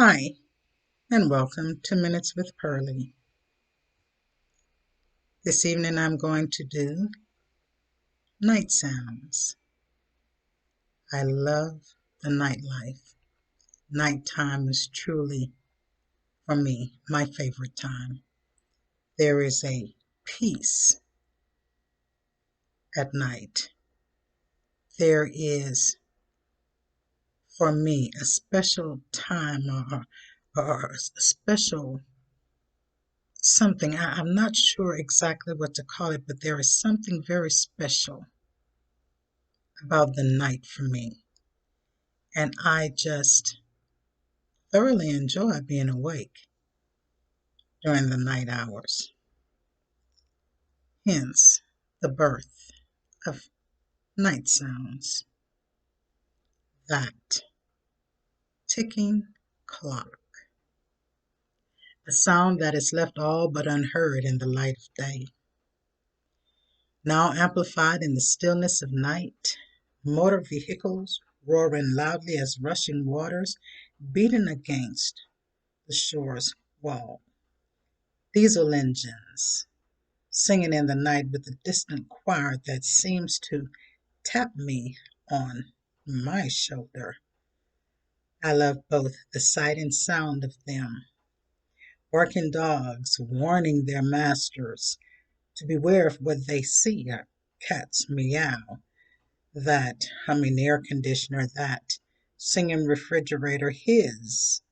Hi, and welcome to Minutes with Pearlie. This evening I'm going to do night sounds. I love the nightlife. Nighttime is truly, for me, my favorite time. There is a peace at night. There is, for me, a special time or a special something. I'm not sure exactly what to call it, but there is something very special about the night for me. And I just thoroughly enjoy being awake during the night hours. Hence, the birth of night sounds, that ticking clock, a sound that is left all but unheard in the light of day. Now amplified in the stillness of night, motor vehicles roaring loudly as rushing waters beating against the shore's wall. Diesel engines singing in the night with a distant choir that seems to tap me on my shoulder. I love both the sight and sound of them. Barking dogs warning their masters to beware of what they see. A cat's meow, that humming air conditioner, that singing refrigerator, his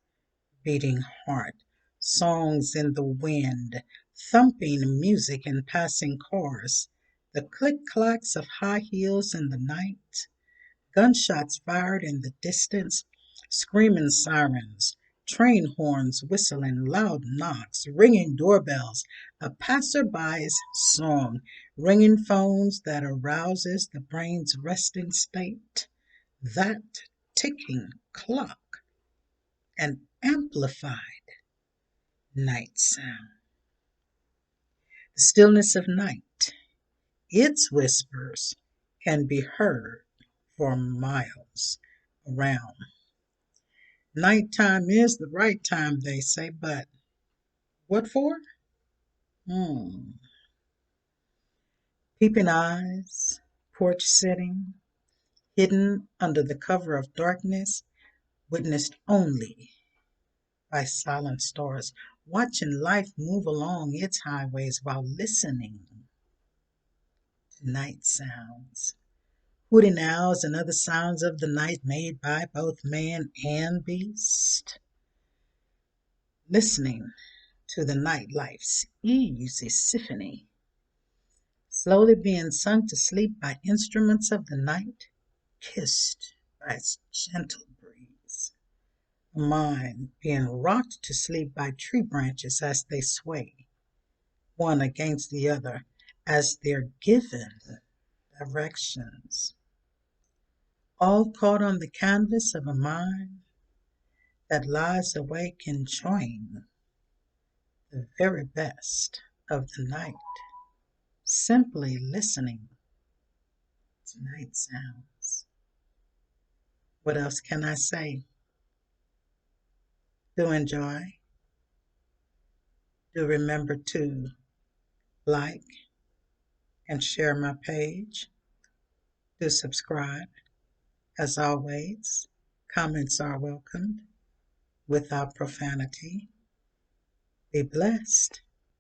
beating heart, songs in the wind, thumping music in passing cars, the click-clacks of high heels in the night, gunshots fired in the distance, screaming sirens, train horns whistling, loud knocks, ringing doorbells, a passerby's song, ringing phones that arouses the brain's resting state, that ticking clock, an amplified night sound. The stillness of night, its whispers can be heard for miles around. Nighttime is the right time, they say, but what for? Hmm. Peeping eyes, porch sitting, hidden under the cover of darkness, witnessed only by silent stars, watching life move along its highways while listening to night sounds. Hooting owls and other sounds of the night made by both man and beast. Listening to the nightlife's easy symphony, slowly being sung to sleep by instruments of the night, kissed by its gentle breeze. A mind being rocked to sleep by tree branches as they sway, one against the other, as they're given directions. All caught on the canvas of a mind that lies awake enjoying the very best of the night, simply listening to night sounds. What else can I say? Do enjoy. Do remember to like and share my page. Do subscribe. As always, comments are welcomed without profanity. Be blessed.